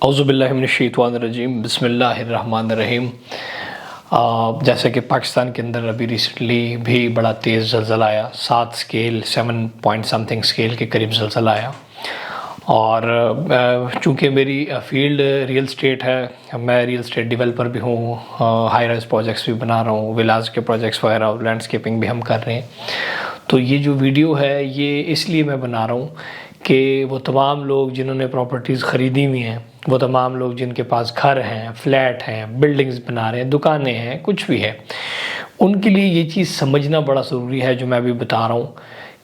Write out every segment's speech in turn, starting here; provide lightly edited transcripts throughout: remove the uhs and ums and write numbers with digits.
اعوذ باللہ من الشیطان الرجیم، بسم اللہ الرحمن الرحیم۔ جیسا کہ پاکستان کے اندر ابھی ریسنٹلی بھی بڑا تیز زلزلہ آیا، 7 پوائنٹ سمتھنگ اسکیل کے قریب زلزلہ آیا، اور چونکہ میری فیلڈ ریئل اسٹیٹ ہے، میں ریئل اسٹیٹ ڈیولپر بھی ہوں، ہائی رائز پروجیکٹس بھی بنا رہا ہوں، ولاز کے پروجیکٹس وغیرہ، لینڈسکیپنگ بھی ہم کر رہے ہیں۔ تو یہ جو ویڈیو ہے یہ اس لیے میں بنا رہا ہوں کہ وہ تمام لوگ جنہوں نے پراپرٹیز خریدی ہوئی ہیں، وہ تمام لوگ جن کے پاس گھر ہیں، فلیٹ ہیں، بلڈنگز بنا رہے ہیں، دکانیں ہیں، کچھ بھی ہے، ان کے لیے یہ چیز سمجھنا بڑا ضروری ہے جو میں ابھی بتا رہا ہوں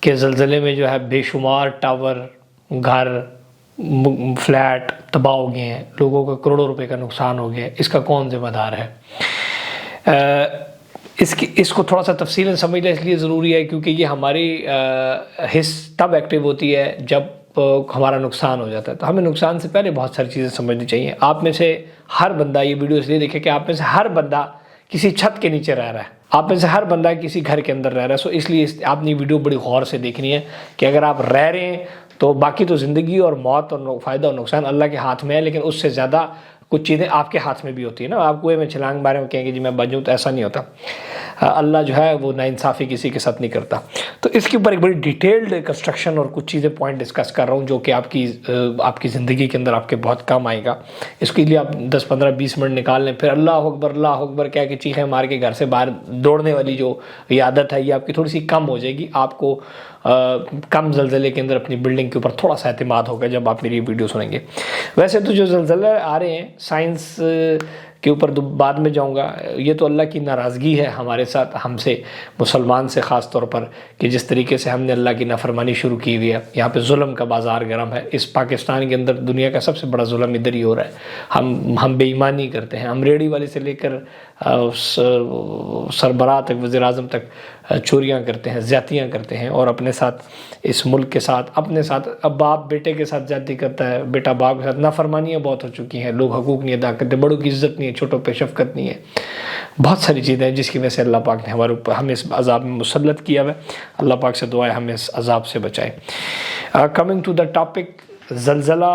کہ زلزلے میں جو ہے بے شمار ٹاور، گھر، فلیٹ تباہ ہو گئے ہیں، لوگوں کا کروڑوں روپے کا نقصان ہو گیا ہے۔ اس کا کون ذمہ دار ہے؟ اس کو تھوڑا سا تفصیلاً سمجھنا اس لیے ضروری ہے کیونکہ یہ ہماری حس تب ایکٹیو ہوتی ہے جب ہمارا نقصان ہو جاتا ہے۔ تو ہمیں نقصان سے پہلے بہت ساری چیزیں سمجھنی چاہیے۔ آپ میں سے ہر بندہ، یہ ویڈیو اس لیے دیکھے کہ آپ میں سے ہر بندہ کسی چھت کے نیچے رہ رہا ہے، آپ میں سے ہر بندہ کسی گھر کے اندر رہ رہا ہے۔ سو اس لیے آپ نے ویڈیو بڑی غور سے دیکھنی ہے کہ اگر آپ رہ رہے ہیں تو باقی تو زندگی اور موت اور فائدہ اور نقصان اللہ کے ہاتھ میں ہے، لیکن اس سے زیادہ کچھ چیزیں آپ کے ہاتھ میں بھی ہوتی ہیں نا۔ آپ کنویں میں چھلانگ مارے میں کہیں گے جی میں بچ جاؤں، تو ایسا نہیں ہوتا۔ اللہ جو ہے وہ ناانصافی کسی کے ساتھ نہیں کرتا۔ تو اس کے اوپر ایک بڑی ڈیٹیلڈ کنسٹرکشن اور کچھ چیزیں پوائنٹ ڈسکس کر رہا ہوں جو کہ آپ کی زندگی کے اندر آپ کے بہت کام آئے گا۔ اس کے لیے آپ 10 15 20 منٹ نکال لیں، پھر اللہ اکبر کہہ کے چیخیں مار کے گھر سے باہر دوڑنے والی جو یہ عادت ہے یہ آپ کی تھوڑی سی کم ہو جائے گی۔ آپ کو کم زلزلے کے اندر اپنی بلڈنگ کے اوپر تھوڑا سا اعتماد ہوگا جب آپ میری یہ ویڈیو سنیں گے۔ ویسے تو جو زلزلے آ رہے ہیں سائنس کے اوپر بعد میں جاؤں گا، یہ تو اللہ کی ناراضگی ہے ہمارے ساتھ، ہم سے، مسلمان سے خاص طور پر، کہ جس طریقے سے ہم نے اللہ کی نافرمانی شروع کی ہوئی ہے۔ یہاں پہ ظلم کا بازار گرم ہے۔ اس پاکستان کے اندر دنیا کا سب سے بڑا ظلم ادھر ہی ہو رہا ہے۔ ہم بے ایمانی کرتے ہیں، ہم ریڑھی والے سے لے کر سربراہ تک، وزیر اعظم تک چوریاں کرتے ہیں، زیادتیاں کرتے ہیں، اور اپنے ساتھ، اس ملک کے ساتھ، اپنے ساتھ، اب باپ بیٹے کے ساتھ زیادتی کرتا ہے، بیٹا باپ کے ساتھ، نافرمانیاں بہت ہو چکی ہیں، لوگ حقوق نہیں ادا کرتے، بڑوں کی عزت نہیں ہے، چھوٹوں پہ شفقت نہیں ہے، بہت ساری چیزیں ہیں جس کی وجہ سے اللہ پاک نے ہمارے اوپر، ہمیں اس عذاب میں مسلط کیا ہے۔ اللہ پاک سے دعا ہے ہمیں اس عذاب سے بچائے۔ کمنگ ٹو دا ٹاپک، زلزلہ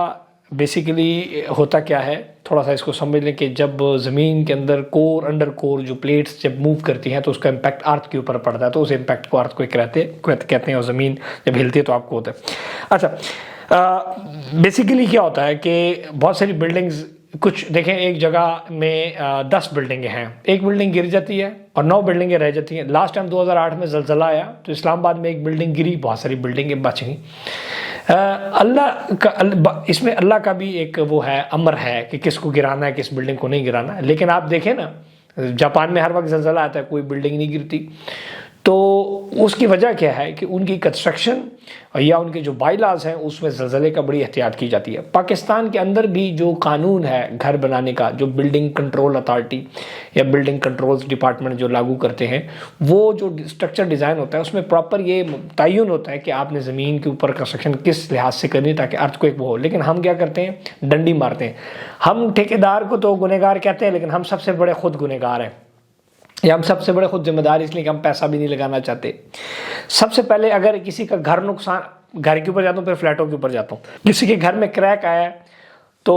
بیسیکلی ہوتا کیا ہے، تھوڑا سا اس کو سمجھ لیں کہ جب زمین کے اندر کور، انڈر کور جو پلیٹس جب موو کرتی ہیں تو اس کا امپیکٹ ارتھ کے اوپر پڑتا ہے، تو اس امپیکٹ کو ارتھ کو کہتے ہیں، اور زمین جب ہلتی ہے تو آپ کو ہوتا ہے۔ اچھا، بیسیکلی کیا ہوتا ہے کہ بہت ساری بلڈنگز، کچھ دیکھیں ایک جگہ میں 10 بلڈنگیں ہیں، ایک بلڈنگ گر جاتی ہے اور 9 بلڈنگیں رہ جاتی ہیں۔ لاسٹ ٹائم 2008 میں زلزلہ آیا تو اسلام آباد میں ایک بلڈنگ گری، بہت ساری بلڈنگیں بچ گئیں۔ اس میں اللہ کا بھی ایک وہ ہے، امر ہے کہ کس کو گرانا ہے، کس بلڈنگ کو نہیں گرانا ہے۔ لیکن آپ دیکھیں نا، جاپان میں ہر وقت زلزلہ آتا ہے، کوئی بلڈنگ نہیں گرتی۔ تو اس کی وجہ کیا ہے کہ ان کی کنسٹرکشن یا ان کے جو بائی لاز ہیں اس میں زلزلے کا بڑی احتیاط کی جاتی ہے۔ پاکستان کے اندر بھی جو قانون ہے گھر بنانے کا، جو بلڈنگ کنٹرول اتھارٹی یا بلڈنگ کنٹرولز ڈپارٹمنٹ جو لاگو کرتے ہیں، وہ جو اسٹرکچر ڈیزائن ہوتا ہے اس میں پراپر یہ تعین ہوتا ہے کہ آپ نے زمین کے اوپر کنسٹرکشن کس لحاظ سے کرنی تاکہ ارتھ کو ایک وہ ہو۔ لیکن ہم کیا کرتے ہیں، ڈنڈی مارتے ہیں۔ ہم ٹھیکیدار کو تو گنہگار کہتے ہیں، لیکن ہم سب سے بڑے خود گنہگار ہیں، یا ہم سب سے بڑے خود ذمہ دار، اس لیے کہ ہم پیسہ بھی نہیں لگانا چاہتے۔ سب سے پہلے اگر کسی کا گھر نقصان، گھر کے اوپر جاتا ہوں پھر فلیٹوں کے اوپر جاتا ہوں، کسی کے گھر میں کریک آیا ہے تو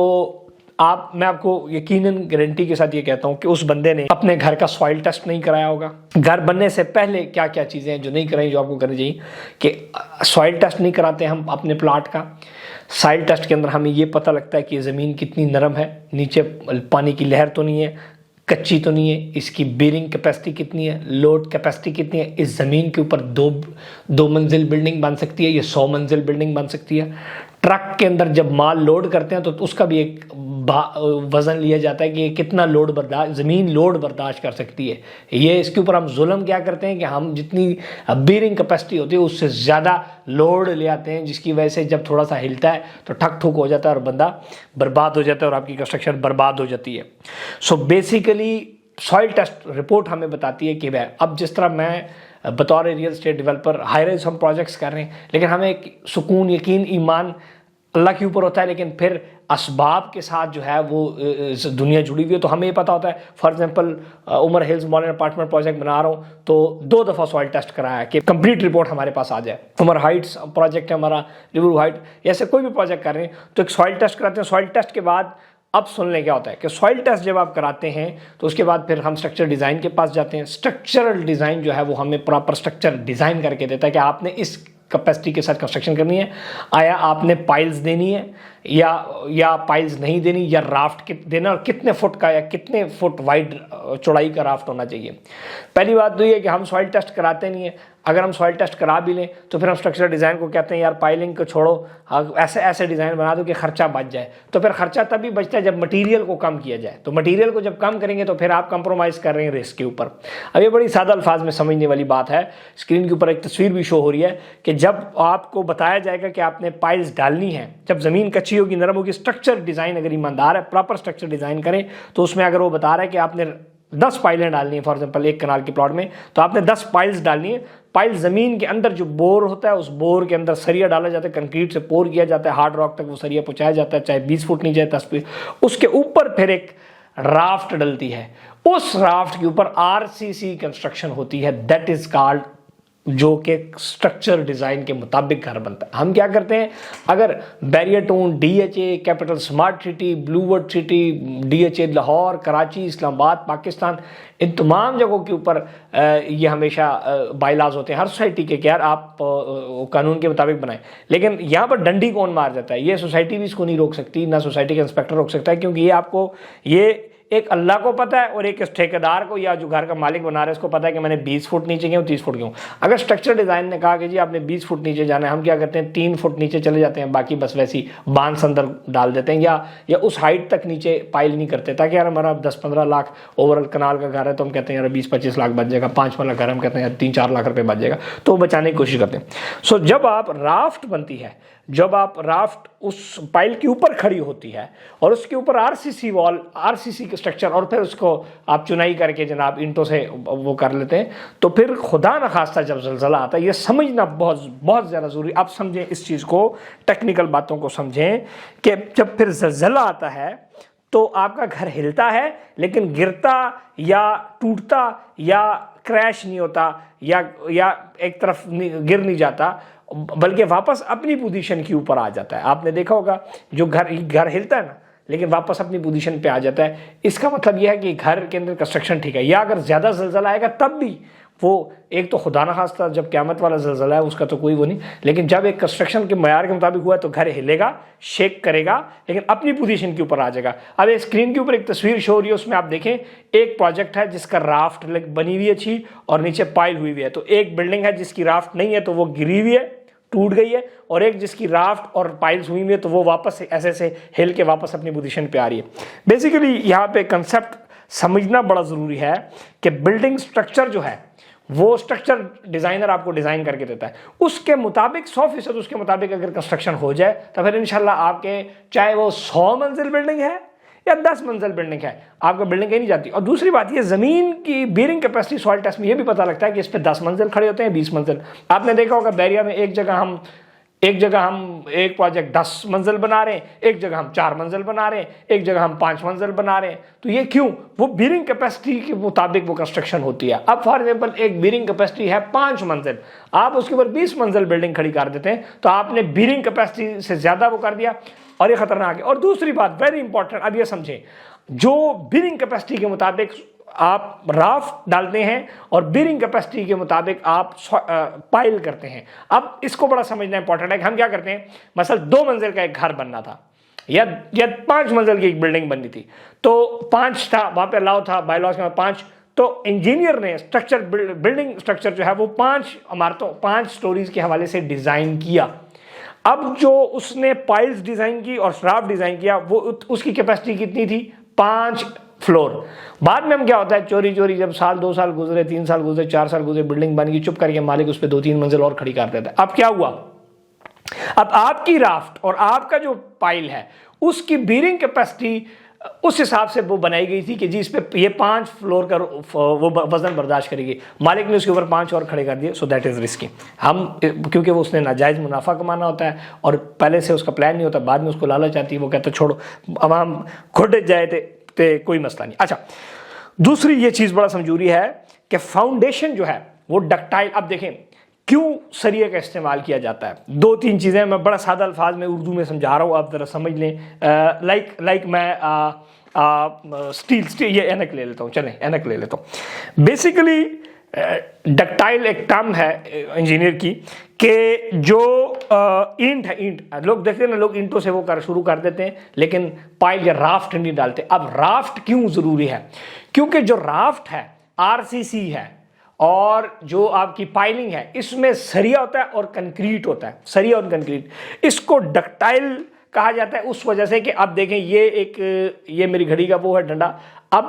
میں آپ کو یقیناً گارنٹی کے ساتھ یہ کہتا ہوں کہ اس بندے نے اپنے گھر کا سوائل ٹیسٹ نہیں کرایا ہوگا۔ گھر بننے سے پہلے کیا کیا چیزیں ہیں جو نہیں کریں، جو آپ کو کرنی چاہیے، کہ سوائل ٹیسٹ نہیں کراتے ہم اپنے پلاٹ کا۔ سوائل ٹیسٹ کے اندر ہمیں یہ پتہ لگتا ہے کہ یہ زمین کتنی نرم ہے، نیچے پانی کی لہر تو نہیں ہے، کچی تو نہیں ہے، اس کی بیرنگ کیپیسٹی کتنی ہے، لوڈ کیپیسٹی کتنی ہے، اس زمین کے اوپر دو منزل بلڈنگ بن سکتی ہے، یہ 100 منزل بلڈنگ بن سکتی ہے۔ ٹرک کے اندر جب مال لوڈ کرتے ہیں تو اس کا بھی ایک وزن لیا جاتا ہے کہ یہ کتنا لوڈ برداشت، زمین لوڈ برداشت کر سکتی ہے۔ یہ اس کے اوپر ہم ظلم کیا کرتے ہیں کہ ہم جتنی بیرنگ کیپیسٹی ہوتی ہے اس سے زیادہ لوڈ لے آتے ہیں، جس کی وجہ سے جب تھوڑا سا ہلتا ہے تو ٹھک ٹھک ہو جاتا ہے اور بندہ برباد ہو جاتا ہے اور آپ کی کنسٹرکشن برباد ہو جاتی ہے۔ So basically soil test report ہمیں بتاتی ہے کہ اب جس طرح میں بطور real estate developer high rise ہم پروجیکٹس کر رہے ہیں، لیکن ہمیں ایک سکون، یقین، ایمان اللہ کے اوپر ہوتا ہے، لیکن پھر اسباب کے ساتھ جو ہے وہ دنیا جڑی ہوئی ہے۔ تو ہمیں یہ پتا ہوتا ہے، فار ایگزامپل عمر ہلز مالن اپارٹمنٹ پروجیکٹ بنا رہا ہوں تو 2 دفعہ سوائل ٹیسٹ کرایا کہ کمپلیٹ رپورٹ ہمارے پاس آ جائے۔ عمر ہائٹس پروجیکٹ ہے ہمارا، ریور ہائٹ، ایسے کوئی بھی پروجیکٹ کر رہے ہیں تو ایک سوائل ٹیسٹ کراتے ہیں۔ سوائل ٹیسٹ کے بعد اب سن لیں کیا ہوتا ہے کہ سوائل ٹیسٹ جب آپ کراتے ہیں تو اس کے بعد پھر ہم اسٹرکچر ڈیزائن کے پاس جاتے ہیں. اسٹرکچرل ڈیزائن جو ہے وہ ہمیں پراپر اسٹرکچر ڈیزائن کر کے دیتا ہے کہ آپ نے اس کیپیسٹی کے ساتھ کنسٹرکشن کرنی ہے, آیا آپ نے پائلز دینی ہے یا پائلز نہیں دینی, یا رافٹ دینا, اور کتنے فٹ کا یا کتنے فٹ وائڈ چوڑائی کا رافٹ ہونا چاہیے. پہلی بات تو یہ ہے کہ ہم سوائل ٹیسٹ کراتے نہیں ہیں. اگر ہم سوائل ٹیسٹ کرا بھی لیں تو پھر ہم اسٹرکچر ڈیزائن کو کہتے ہیں یار پائلنگ کو چھوڑو, ایسے ڈیزائن بنا دو کہ خرچہ بچ جائے. تو پھر خرچہ تبھی بچتا ہے جب مٹیریل کو کم کیا جائے. تو مٹیریل کو جب کم کریں گے تو پھر آپ کمپرومائز کر رہے ہیں رسک کے اوپر. اب یہ بڑی سادہ الفاظ میں سمجھنے والی بات ہے. اسکرین کے اوپر ایک تصویر بھی شو ہو رہی ہے کہ جب آپ کو بتایا جائے گا کہ آپ نے پائلز ڈالنی ہے, جب زمین کچی ہوگی, نرم ہوگی, اسٹرکچر ڈیزائن اگر ایماندار ہے, پراپر اسٹرکچر ڈیزائن کریں, تو اس میں اگر وہ بتا رہا ہے کہ آپ نے 10 پائلیں ڈالنی ہیں, فار ایگزامپل ایک کنال کے پلاٹ میں, تو آپ نے 10 پائلز ڈالنی ہے. پائل زمین کے اندر جو بور ہوتا ہے, اس بور کے اندر سریا ڈالا جاتا ہے, کنکریٹ سے پور کیا جاتا ہے, ہارڈ راک تک وہ سریا پہنچایا جاتا ہے, چاہے 20 فٹ نیچے 10 فٹ. اس کے اوپر پھر ایک رافٹ ڈلتی ہے, اس رافٹ کے اوپر RCC کنسٹرکشن ہوتی ہے, دیٹ از کالڈ, جو کہ اسٹرکچر ڈیزائن کے مطابق گھر بنتا ہے. ہم کیا کرتے ہیں, اگر Bahria town, DHA, capital smart city, blue world city, DHA Lahore, Karachi, Islamabad, Pakistan, ان تمام جگہوں کے اوپر یہ ہمیشہ بائی لاز ہوتے ہیں ہر سوسائٹی کے کہ یار آپ قانون کے مطابق بنائیں. لیکن یہاں پر ڈنڈی کون مار جاتا ہے, یہ سوسائٹی بھی اس کو نہیں روک سکتی, نہ سوسائٹی کا انسپیکٹر روک سکتا ہے, کیونکہ یہ آپ کو, یہ ایک اللہ کو پتہ ہے اور ایک ٹھیکیدار کو یا جو گھر کا مالک بنا رہا ہے اس کو پتہ ہے کہ میں نے 20 فٹ نیچے گیا ہوں, 30 فٹ گیا ہوں. اگر اسٹرکچر ڈیزائن نے کہا کہ جی آپ نے 20 فٹ نیچے جانا ہے, ہم کیا کرتے ہیں 3 فٹ نیچے چلے جاتے ہیں, باقی بس ویسی بانس اندر ڈال دیتے ہیں, یا اس ہائٹ تک نیچے پائل نہیں کرتے, تاکہ یار ہمارا 10-15 لاکھ اوور آل کنال کا گھر ہے تو ہم کہتے ہیں یار 20-25 لاکھ بچ جائے گا, 5 لاکھ گھر ہم کہتے ہیں یار 3-4 لاکھ روپے بچ جائے گا, تو وہ بچانے کی کوشش کرتے ہیں. سو جب آپ رافٹ بنتی ہے, جب آپ رافٹ اس پائل کے اوپر کھڑی ہوتی ہے اور اس کے اوپر RCC وال, RCC کے اسٹرکچر, اور پھر اس کو آپ چنائی کر کے جناب اینٹوں سے وہ کر لیتے ہیں, تو پھر خدا نخواستہ جب زلزلہ آتا ہے, یہ سمجھنا بہت زیادہ ضروری. آپ سمجھیں اس چیز کو, ٹیکنیکل باتوں کو سمجھیں کہ جب پھر زلزلہ آتا ہے تو آپ کا گھر ہلتا ہے لیکن گرتا یا ٹوٹتا یا کریش نہیں ہوتا یا ایک طرف گر نہیں جاتا, بلکہ واپس اپنی پوزیشن کے اوپر آ جاتا ہے. آپ نے دیکھا ہوگا جو گھر ہلتا ہے نا لیکن واپس اپنی پوزیشن پہ آ جاتا ہے, اس کا مطلب یہ ہے کہ گھر کے اندر کنسٹرکشن ٹھیک ہے. یا اگر زیادہ زلزلہ آئے گا تب بھی وہ, ایک تو خدا نخواستہ جب قیامت والا زلزلہ ہے اس کا تو کوئی وہ نہیں, لیکن جب ایک کنسٹرکشن کے معیار کے مطابق ہوا ہے تو گھر ہلے گا, شیک کرے گا, لیکن اپنی پوزیشن کے اوپر آ جائے گا. اب اسکرین کے اوپر ایک تصویر شو ہو رہی ہے, اس میں آپ دیکھیں ایک پروجیکٹ ہے جس کا رافٹ بنی ہوئی ہے اچھی اور نیچے پائل ہوئی ہوئی ہے. تو ایک بلڈنگ ہے جس کی رافٹ نہیں ہے تو وہ گری ہوئی ہے, ٹوٹ گئی ہے, اور ایک جس کی رافٹ اور پائلز ہوئی ہوئی ہے تو وہ واپس ایسے ہل کے واپس اپنی پوزیشن پہ آ رہی ہے. بیسیکلی یہاں پہ کنسیپٹ سمجھنا بڑا ضروری ہے کہ بلڈنگ سٹرکچر جو ہے وہ سٹرکچر ڈیزائنر آپ کو ڈیزائن کر کے دیتا ہے, اس کے مطابق 100% اس کے مطابق اگر کنسٹرکشن ہو جائے تو پھر انشاءاللہ آپ کے, چاہے وہ 100 منزل بلڈنگ ہے یا 10 منزل بلڈنگ ہے, آپ کا بلڈنگ کہیں نہیں جاتی. اور دوسری بات یہ زمین کی بیئرنگ کیپیسٹی سوائل ٹیسٹ میں یہ بھی پتہ لگتا ہے کہ اس پہ 10 منزل کھڑے ہوتے ہیں, 20 منزل. آپ نے دیکھا ہوگا بیریا میں ایک جگہ ہم ایک پروجیکٹ 10 منزل بنا رہے ہیں, ایک جگہ ہم 4 منزل بنا رہے ہیں, ایک جگہ ہم 5 منزل بنا رہے ہیں. تو یہ کیوں؟ وہ بیئرنگ کیپیسٹی کے مطابق وہ کنسٹرکشن ہوتی ہے. اب فار ایگزامپل ایک بیئرنگ کیپیسٹی ہے 5 منزل, آپ اس کے اوپر 20 منزل بلڈنگ کھڑی کر دیتے ہیں تو آپ نے بیئرنگ کیپیسٹی سے زیادہ وہ کر دیا, اور یہ خطرناک ہے. اور دوسری بات ویری امپورٹنٹ, اب یہ سمجھیں, جو بیئرنگ کیپیسٹی کے مطابق آپ رافٹ ڈالتے ہیں اور بیئرنگ کیپیسٹی کے مطابق آپ پائل کرتے ہیں. اب اس کو بڑا سمجھنا امپورٹنٹ ہے کہ ہم کیا کرتے ہیں, مثلا 2 منزل کا ایک گھر بننا تھا یا 5 منزل کی ایک بلڈنگ بننی تھی, تو 5 تھا وہاں پہ الاؤ تھا بائی لاس میں 5, تو انجینئر نے اسٹرکچر بلڈنگ اسٹرکچر جو ہے وہ 5 عمارتوں 5 سٹوریز کے حوالے سے ڈیزائن کیا. اب جو اس نے پائلز ڈیزائن کی اور رافٹ ڈیزائن کیا وہ اس کی کیپیسٹی کتنی تھی, 5 فلور. بعد میں ہم کیا ہوتا ہے چوری جب سال 2 سال گزرے, 3 سال گزرے, 4 سال گزرے, بلڈنگ بن گئی, چپ کر کے مالک اس پہ 2-3 منزل اور کھڑی کر دیتا ہے. اب کیا ہوا, اب آپ کی رافٹ اور آپ کا جو پائل ہے اس کی بیئرنگ کیپیسٹی اس حساب سے وہ بنائی گئی تھی کہ جی اس پہ یہ 5 فلور کا وہ وزن برداشت کرے گی. مالک نے اس کے اوپر 5 اور کھڑے کر دیے, سو دیٹ از رسکی. ہم کیونکہ وہ اس نے ناجائز منافع کمانا ہوتا ہے اور پہلے سے اس کا پلان نہیں ہوتا, بعد میں اس کو لالچ آتی ہے, وہ کہتا ہے چھوڑو عوام کھٹ جائے تھے کوئی مسئلہ نہیں. اچھا, دوسری یہ چیز بڑا سمجھوری ہے کہ فاؤنڈیشن جو ہے وہ ڈکٹائل. اب دیکھیں کیوں سریے کا استعمال کیا جاتا ہے؟ 2-3 چیزیں میں بڑا سادہ الفاظ میں اردو میں سمجھا رہا ہوں، آپ ذرا سمجھ لیں. لائک میں اسٹیل یہ اینک لے لیتا ہوں، چلیں اینک لے لیتا ہوں. بیسیکلی ڈکٹائل ایک ٹرم ہے انجینئر کی کہ جو اینٹ ہے، اینٹ لوگ دیکھتے ہیں نا، لوگ اینٹوں سے وہ شروع کر دیتے ہیں لیکن پائل یا رافٹ نہیں ڈالتے. اب رافٹ کیوں ضروری ہے؟ کیونکہ جو رافٹ ہے RCC ہے اور جو آپ کی پائلنگ ہے اس میں سریا ہوتا ہے اور کنکریٹ ہوتا ہے، سریا اور کنکریٹ. اس کو ڈکٹائل کہا جاتا ہے اس وجہ سے کہ اب دیکھیں یہ میری گھڑی کا وہ ہے ڈنڈا. اب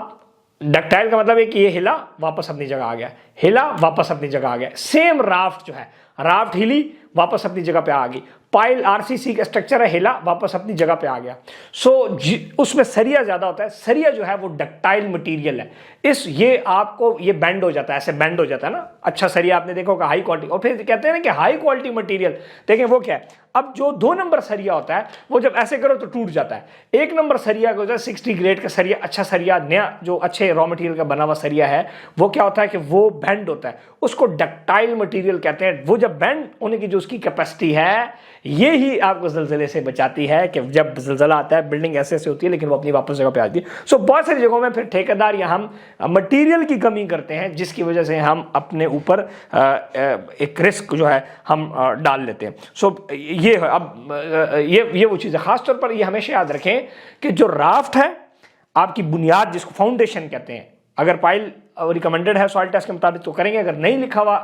ڈکٹائل کا مطلب ہے کہ یہ ہلا واپس اپنی جگہ آ گیا، ہلا واپس اپنی جگہ آ گیا. سیم رافٹ جو ہے، رافٹ ہلی واپس اپنی جگہ پہ آ گئی. پائل RCC کا اسٹرکچر ہے، ہلا واپس اپنی جگہ پہ آ گیا. اس میں سریا زیادہ ہوتا ہے. سریا جو ہے وہ ڈکٹائل مٹیریل ہے. یہ آپ کو یہ بینڈ ہو جاتا ہے، ایسے بینڈ ہو جاتا ہے نا. اچھا سریا آپ نے دیکھا ہوگا ہائی کوالٹی، اور پھر کہتے ہیں نا کہ ہائی کوالٹی مٹیریل. دیکھیں وہ کیا ہے، اب جو 2 نمبر سریا ہوتا ہے وہ جب ایسے کرو تو ٹوٹ جاتا ہے. 1 نمبر سریا کا 60 گریڈ کا سریا، اچھا سریا، نیا جو اچھے را مٹیریل کا بنا ہوا سریا ہے، وہ کیا ہوتا ہے کہ وہ بینڈ ہوتا ہے. اس کو ڈکٹائل مٹیریل کہتے ہیں. وہ جب بینڈ ہونے کی جو اس کی کیپیسٹی ہے، یہی آپ کو زلزلے سے بچاتی ہے. کہ جب زلزلہ آتا ہے بلڈنگ ایسے ہوتی ہے لیکن وہ اپنی واپس جگہ پہ آتی ہے. بہت ساری جگہوں میں پھر ٹھیکیدار یا ہم مٹیریل کی کمی کرتے ہیں جس کی وجہ سے ہم اپنے اوپر ایک رسک جو ہے ہم ڈال لیتے ہیں. یہ اب یہ وہ چیز ہے. خاص طور پر یہ ہمیشہ یاد رکھیں کہ جو رافٹ ہے آپ کی بنیاد، جس کو فاؤنڈیشن کہتے ہیں، اگر پائل ریکمنڈڈ ہے سوائل ٹیسٹ کے مطابق تو کریں گے. اگر نہیں لکھا ہوا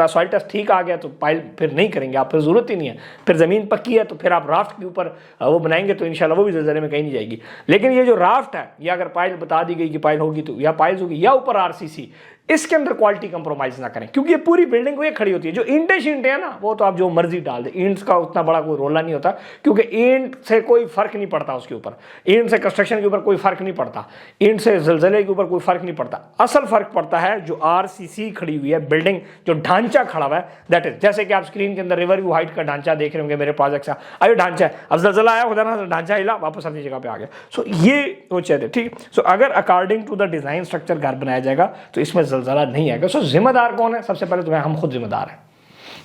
سوائل ٹیسٹ ٹھیک آ گیا تو پائل پھر نہیں کریں گے آپ، پھر ضرورت ہی نہیں ہے. پھر زمین پکی ہے تو پھر آپ رافٹ کے اوپر وہ بنائیں گے تو انشاءاللہ وہ بھی زلزلے میں کہیں نہیں جائے گی. لیکن یہ جو رافٹ ہے، یا اگر پائل بتا دی گئی کہ پائل ہوگی تو یا پائلز ہوگی یا اوپر RCC، اس کے اندر کوالٹی کمپرومائز نہ کریں. کیونکہ یہ پوری بلڈنگ کو یہ کھڑی ہوتی ہے. جو اینٹیں شینٹیں ہیں نا، وہ تو آپ جو مرضی ڈال دیں، اینٹس کا اتنا بڑا کوئی رولا نہیں ہوتا کیونکہ اینٹ سے کوئی فرق نہیں پڑتا. اس کے اوپر اینٹ سے کنسٹرکشن کے اوپر کوئی فرق نہیں پڑتا، اینٹ سے زلزلے کے اوپر کوئی فرق نہیں پڑتا. اصل فرق پڑتا ہے جو RCC کھڑی ہوئی ہے بلڈنگ، جو ڈھانچہ کھڑا ہوا ہے، دیٹ از. جیسے کہ آپ اسکرین کے اندر ریور ویو ہائٹ کا ڈھانچہ دیکھ رہے ہوں گے میرے پروجیکٹ کا. آئیے ڈھانچہ ہے، اب زلزلہ آیا خدا نا، ڈھانچہ ہلا واپس اپنی جگہ پہ آ گیا. یہ وہ چیز ہے، ٹھیک. اگر according to the design structure گھر بنایا جائے گا تو اس میں زلزلہ نہیں آئے گا. ذمہ دار کون ہے؟ سب سے پہلے تو ہم خود ذمہ دار ہیں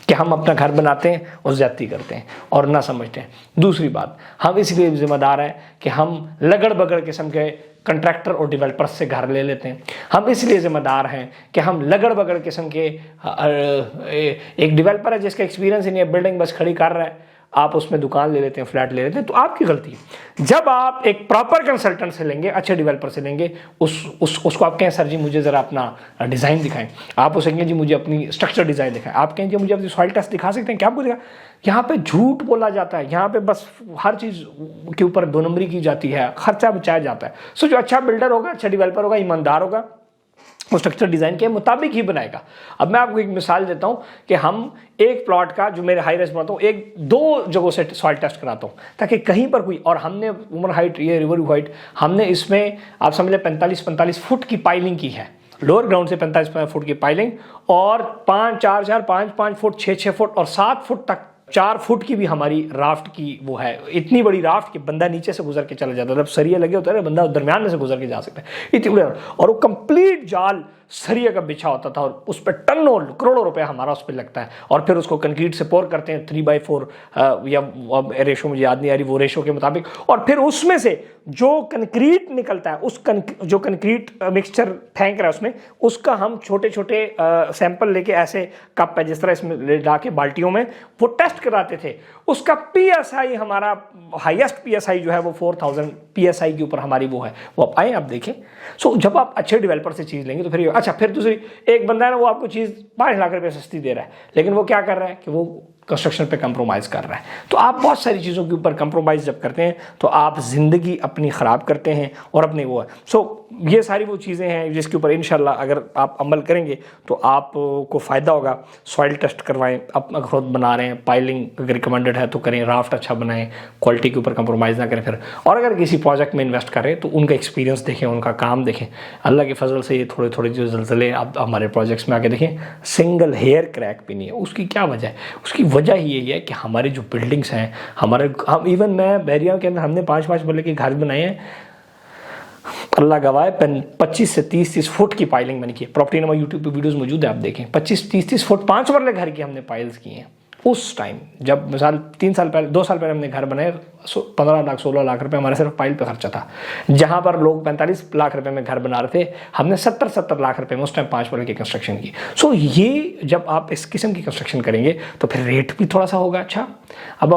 کہ ہم اپنا گھر بناتے ہیں اور زیادتی کرتے ہیں اور نہ سمجھتے ہیں. دوسری بات، ہم اس لیے ذمہ دار ہیں کہ ہم لگڑ بگڑ قسم کے کنٹریکٹر اور ڈیولپر سے گھر لے لیتے ہیں. ہم اس لیے ذمہ دار ہیں کہ ہم لگڑ بگڑ قسم کے ایک ڈیولپر ہے جس کا ایکسپیرینس ہی نہیں ہے، بلڈنگ بس کھڑی کر رہا ہے، آپ اس میں دکان لے لیتے ہیں، فلیٹ لے لیتے ہیں، تو آپ کی غلطی ہے. جب آپ ایک پراپر کنسلٹنٹ سے لیں گے، اچھے ڈیولپر سے لیں گے، اس کو آپ کہیں سر جی مجھے ذرا اپنا ڈیزائن دکھائیں. آپ اسے کہیں جی مجھے اپنی اسٹرکچر ڈیزائن دکھائیں. آپ کہیں جی مجھے اپنی سوائل ٹیسٹ دکھا سکتے ہیں کیا؟ آپ کو دکھا. یہاں پہ جھوٹ بولا جاتا ہے، یہاں پہ بس ہر چیز کے اوپر 2 نمبری کی جاتی ہے، خرچہ بچایا جاتا ہے. جو اچھا بلڈر ہوگا، اچھا ڈیولپر ہوگا، ایماندار ہوگا، وہ اسٹرکچر ڈیزائن کے مطابق ہی بنائے گا. اب میں آپ کو ایک مثال دیتا ہوں کہ ہم ایک پلاٹ کا جو میرے ہائی رائز بناتا ہوں، 2 جگہوں سے سوائل ٹیسٹ کراتا ہوں تاکہ کہیں پر کوئی، اور ہم نے عمر ہائٹ، یہ ریور ہائٹ، ہم نے اس میں آپ سمجھ لیں 45 فٹ کی پائلنگ کی ہے. لوور گراؤنڈ سے 45 فٹ کی پائلنگ، اور 5 فٹ 6 فٹ اور 7 فٹ تک 4 فٹ کی بھی ہماری رافٹ کی وہ ہے. اتنی بڑی رافٹ کہ بندہ نیچے سے گزر کے چلا جاتا ہے. جب سریے لگے ہوتے ہیں بندہ درمیان میں سے گزر کے جا سکتا ہے، اتنی بڑی. اور وہ کمپلیٹ جال سریے کا بچھا ہوتا تھا اور اس پہ ٹنوں کروڑوں روپے ہمارا اس پہ لگتا ہے. اور پھر اس کو کنکریٹ سے پور کرتے ہیں 3/4 یا ریشو مجھے یاد نہیں آ رہی وہ ریشو کے مطابق. اور پھر اس میں سے جو کنکریٹ نکلتا ہے، جو کنکریٹ مکسچر پھینک رہا ہے اس میں، اس کا ہم چھوٹے چھوٹے سیمپل لے کے ایسے کپ ہے جس طرح اس میں لا کے بالٹیوں میں وہ ٹیسٹ کراتے تھے. اس کا PSI ہمارا ہائیسٹ PSI جو ہے وہ 4000 PSI کے اوپر ہماری وہ ہے. وہ آپ آئیں آپ دیکھیں. جب آپ اچھے ڈیولپر سے چیز لیں گے تو پھر اچھا، پھر دوسری ایک بندہ ہے نا، وہ آپ کو چیز 5 لاکھ روپے سستی دے رہا ہے، لیکن وہ کیا کر رہا ہے کہ وہ کنسٹرکشن پہ کمپرومائز کر رہا ہے. تو آپ بہت ساری چیزوں کے اوپر کمپرومائز جب کرتے ہیں تو آپ زندگی اپنی خراب کرتے ہیں اور اپنی وہ ہے. یہ ساری وہ چیزیں ہیں جس کے اوپر انشاءاللہ اگر آپ عمل کریں گے تو آپ کو فائدہ ہوگا. سوائل ٹیسٹ کروائیں، اپنا خود بنا رہے ہیں، پائلنگ اگر ریکمنڈڈ ہے تو کریں، رافٹ اچھا بنائیں، کوالٹی کے اوپر کمپرومائز نہ کریں. پھر اور اگر کسی پروجیکٹ میں انویسٹ کریں تو ان کا ایکسپیرینس دیکھیں، ان کا کام دیکھیں. اللہ کے فضل سے یہ تھوڑے جو زلزلے آپ ہمارے پروجیکٹس میں آ کے دیکھیں، سنگل ہیئر کریک بھی نہیں ہے. اس کی کیا وجہ ہے؟ اس کی وجہ ہی یہی ہے کہ ہمارے جو بلڈنگس ہیں، ہم ایون میں بحریہ کے اندر ہم نے 5 مرلے کے گھر بنائے ہیں. اللہ گواہ 25 سے 30 فٹ کی پائلنگ میں نے کی. پراپرٹی نما یوٹیوب پہ ویڈیوز موجود ہیں, آپ دیکھیں. 25-30 فٹ 5 مرلے گھر کی ہم نے پائلز کی ہیں اس ٹائم, جب مثال 3 سال پہلے 2 سال پہلے ہم نے گھر بنائے. 15 لاکھ 16 لاکھ روپے ہمارے صرف پائل پہ خرچہ تھا. جہاں پر لوگ 45 لاکھ روپے میں گھر بنا رہے تھے, ہم نے 70 لاکھ روپے میں اس ٹائم 5 مرلے کی کنسٹرکشن کی. سو یہ جب آپ اس قسم کی کنسٹرکشن کریں گے تو پھر ریٹ بھی تھوڑا سا ہوگا اچھا. اب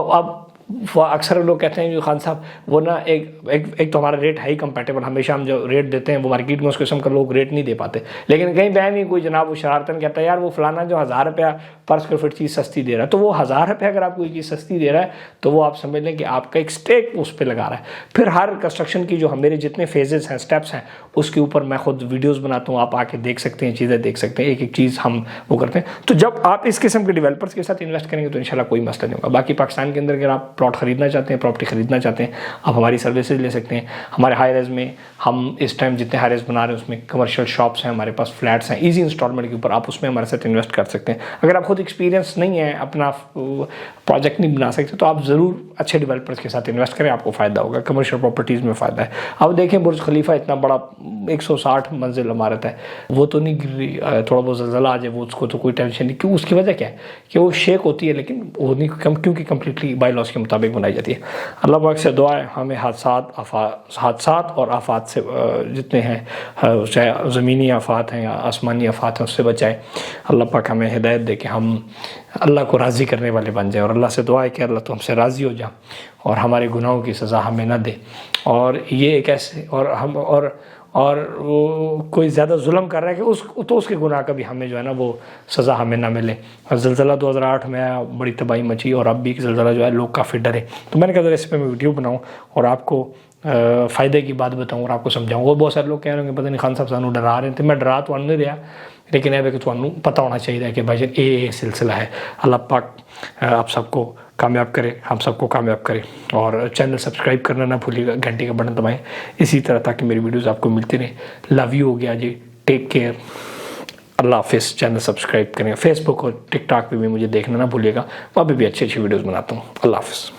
اکثر لوگ کہتے ہیں خان صاحب وہ نا ایک تو ہمارا ریٹ ہے ہی کمپیٹیبل, ہمیشہ ہم جو ریٹ دیتے ہیں وہ مارکیٹ میں اس قسم کا لوگ ریٹ نہیں دے پاتے. لیکن کہیں بہن ہی کوئی جناب وہ شرارتن کہتا ہے یار وہ فلانا جو 1000 روپیہ پر اسکوائر فٹ چیز سستی دے رہا ہے, تو وہ 1000 روپیہ اگر آپ کوئی چیز سستی دے رہا ہے تو وہ آپ سمجھ لیں کہ آپ کا ایک اسٹیک اس پہ لگا رہا ہے. پھر ہر کنسٹرکشن کی جو میرے جتنے فیزز ہیں, اسٹیپس ہیں, اس کے اوپر میں خود ویڈیوز بناتا ہوں, آپ آ کے دیکھ سکتے ہیں, چیزیں دیکھ سکتے ہیں, ایک ایک چیز ہم وہ کرتے ہیں. تو جب آپ اس قسم کے ڈیولپرز کے ساتھ انویسٹ کریں گے تو انشاءاللہ کوئی مسئلہ نہیں ہوگا. باقی پاکستان کے اندر اگر آپ پلاٹ خریدنا چاہتے ہیں, پراپرٹی خریدنا چاہتے ہیں, آپ ہماری سروسز لے سکتے ہیں. ہمارے ہائی رائز میں ہم اس ٹائم جتنے ہائی رائز بنا رہے ہیں اس میں کمرشل شاپس ہیں, ہمارے پاس فلیٹس ہیں ایزی انسٹالمنٹ کے اوپر, آپ اس میں ہمارے ساتھ انویسٹ کر سکتے ہیں. اگر آپ خود ایکسپیرینس نہیں ہے, اپنا پروجیکٹ نہیں بنا سکتے, تو آپ ضرور اچھے ڈیولپرز کے ساتھ انویسٹ کریں, آپ کو فائدہ ہوگا. کمرشل پراپرٹیز میں فائدہ ہے. اب دیکھیں برج خلیفہ اتنا بڑا 160 منزل عمارت ہے, وہ تو نہیں گر رہی, تھوڑا بہت زلزلہ آ جائے وہ اس کو تو کوئی ٹینشن نہیں. کیوں؟ اس کی وجہ کیا ہے کہ وہ شیک ہوتی ہے, لیکن وہ نہیں کیونکہ کمپلیٹلی بائی لاس کے مطابق بنائی جاتی ہے. اللہ پاک سے دعا ہے ہمیں حادثات اور آفات سے جتنے ہیں, چاہے زمینی آفات ہیں یا آسمانی آفات ہیں, اس سے بچائے. اللہ پاک ہمیں ہدایت دے کہ ہم اللہ کو راضی کرنے والے بن جائیں, اور اللہ سے دعا ہے کہ اللہ تو ہم سے راضی ہو جا اور ہمارے گناہوں کی سزا ہمیں نہ دے. اور یہ ایک ایسے اور وہ کوئی زیادہ ظلم کر رہا ہے کہ اس کے گناہ کا بھی ہمیں جو ہے نا وہ سزا ہمیں نہ ملے. زلزلہ 2008 میں آیا, بڑی تباہی مچی, اور اب بھی زلزلہ جو ہے لوگ کافی ڈرے. تو میں نے کہا اس پہ میں ویڈیو بناؤں اور آپ کو فائدے کی بات بتاؤں اور آپ کو سمجھاؤں. اور بہت سارے لوگ کہہ رہے ہیں کہ پتہ نہیں خان صاحب سانو ڈرا رہے ہیں, میں ڈرا تو نہیں رہا, لیکن یہ کہ تمہیں پتہ ہونا چاہیے کہ بھائی یہ سلسلہ ہے. اللہ پاک آپ سب کو کامیاب کرے, ہم سب کو کامیاب کرے. اور چینل سبسکرائب کرنا نہ بھولیے گا, گھنٹی کا بٹن دبائیں اسی طرح تاکہ میری ویڈیوز آپ کو ملتی رہیں. لو یو ہو گیا جی, ٹیک کیئر, اللہ حافظ. چینل سبسکرائب کریں. فیس بک اور ٹک ٹاک پہ بھی مجھے دیکھنا نہ بھولیے گا, وہاں پہ بھی اچھی ویڈیوز بناتا ہوں. اللہ حافظ.